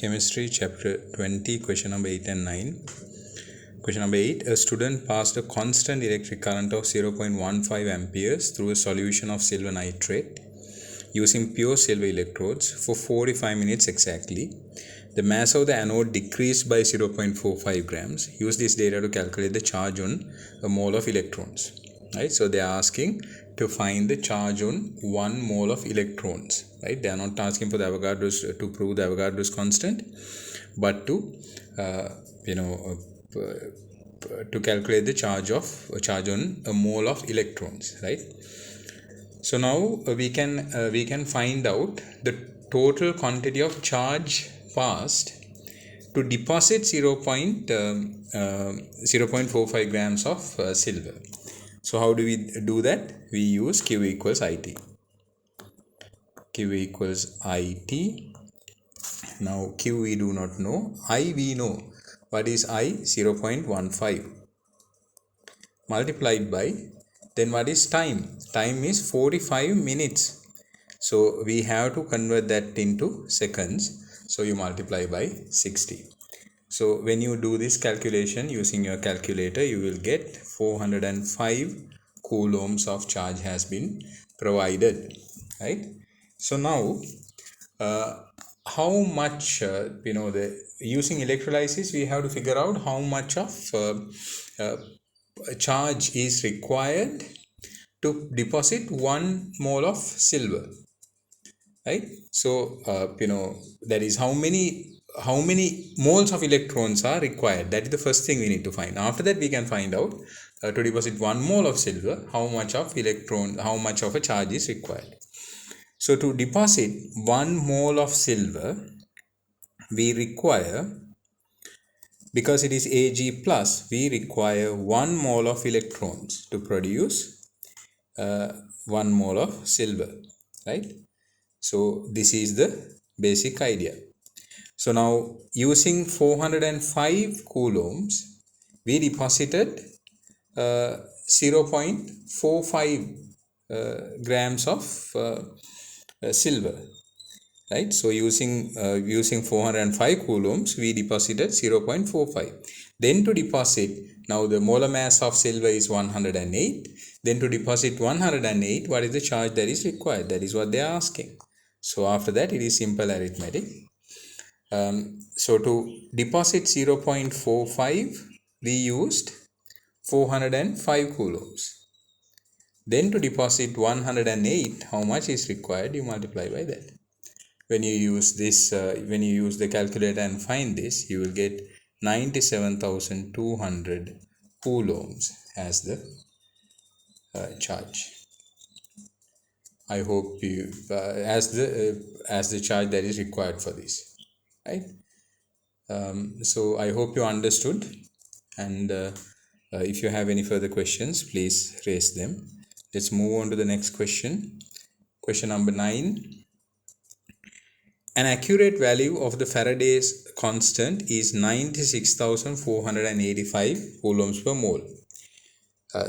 Chemistry, chapter 20, question number 8 and 9. Question number 8. A student passed a constant electric current of 0.15 amperes through a solution of silver nitrate using pure silver electrodes for 45 minutes exactly. The mass of the anode decreased by 0.45 grams. Use this data to calculate the charge on a mole of electrons. Right? So they are asking to find the charge on 1 mole of electrons. Right? They are not asking for the Avogadro's to prove the Avogadro's constant, but to to calculate the charge on a mole of electrons. Right? So now we can find out the total quantity of charge passed to deposit 0.45 grams of silver. So how do we do that? We use Q equals IT. Q equals IT. Now Q we do not know. I we know. What is I? 0.15 multiplied by, then what is time? Time is 45 minutes. So we have to convert that into seconds. So you multiply by 60. So when you do this calculation using your calculator, you will get 405 coulombs of charge has been provided. Right? So now how much using electrolysis we have to figure out how much of charge is required to deposit 1 mole of silver. Right? So that is how many moles of electrons are required. That is the first thing we need to find. After that we can find out to deposit 1 mole of silver how much of a charge is required. So to deposit 1 mole of silver, we require, because it is Ag plus, we require 1 mole of electrons to produce 1 mole of silver. Right? So this is the basic idea. So now using 405 coulombs, we deposited 0.45 grams of silver. Right? So using 405 coulombs, we deposited 0.45. Then to deposit, now the molar mass of silver is 108. Then to deposit 108, what is the charge that is required? That is what they are asking. So after that, it is simple arithmetic. So to deposit 0.45, we used 405 coulombs. Then to deposit 108, how much is required? You multiply by that. When you use this, when you use the calculator and find this, you will get 97,200 coulombs as the charge. I hope you as the charge that is required for this. Right? So I hope you understood, and if you have any further questions, please raise them. Let's move on to the next question. Question number 9. An accurate value of the Faraday's constant is 96,485 coulombs per mole.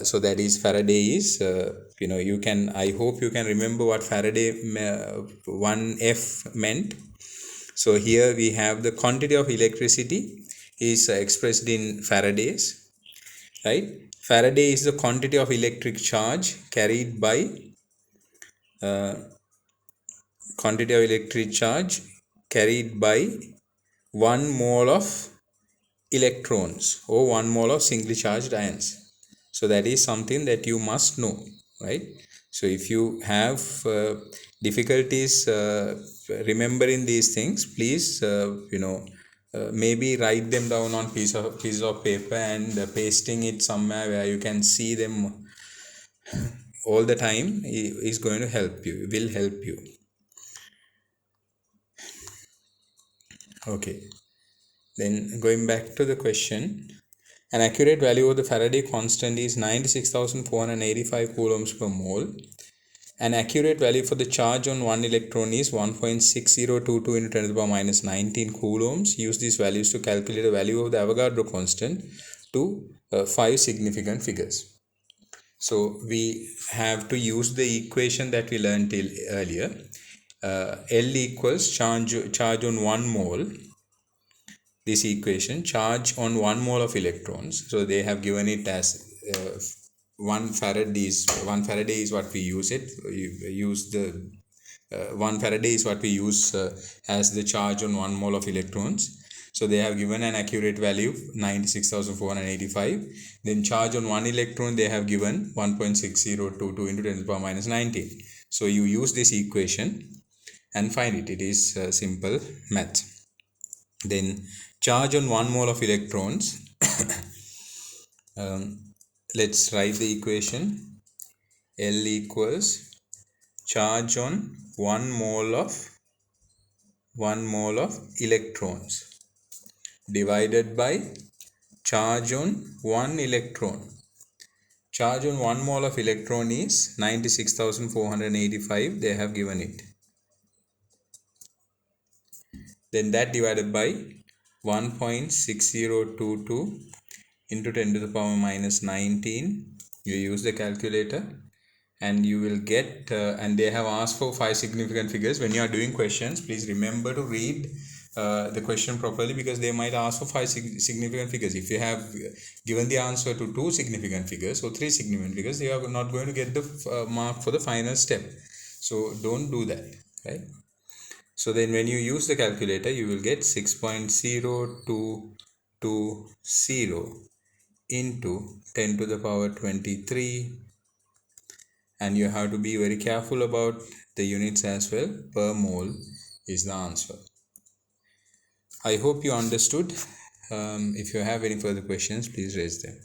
So that is Faraday is, you can, I hope you can remember what Faraday 1F meant. So here we have the quantity of electricity is expressed in Faradays. Right? Faraday is the quantity of electric charge carried by 1 mole of electrons or 1 mole of singly charged ions. So that is something that you must know. Right? So if you have difficulties remembering these things, please maybe write them down on piece of paper and pasting it somewhere where you can see them all the time is going to help you, will help you. Okay, then going back to the question, an accurate value of the Faraday constant is 96,485 coulombs per mole. An accurate value for the charge on one electron is 1.6022 into 10 to the power minus 19 coulombs. Use these values to calculate the value of the Avogadro constant to 5 significant figures. So we have to use the equation that we learned earlier. L equals charge on 1 mole this equation, charge on 1 mole of electrons, so they have given it as 1 Faraday is what we use it. You use the 1 Faraday is what we use as the charge on 1 mole of electrons. So they have given an accurate value 96,485. Then charge on 1 electron they have given 1.6022 into 10 to the power minus 19. So you use this equation and find it. It is simple math. Then charge on 1 mole of electrons. Let's write the equation. L equals charge on 1 mole of electrons divided by charge on 1 electron. Charge on 1 mole of electron is 96,485. They have given it. Then that divided by 1.6022 into 10 to the power minus 19. You use the calculator and you will get and they have asked for 5 significant figures. When you are doing questions, please remember to read the question properly, because they might ask for 5 significant figures. If you have given the answer to 2 significant figures or 3 significant figures, you are not going to get the mark for the final step. So don't do that, right? So then when you use the calculator, you will get 6.0220 into 10 to the power 23, and you have to be very careful about the units as well. Per mole is the answer. I hope you understood. If you have any further questions, please raise them.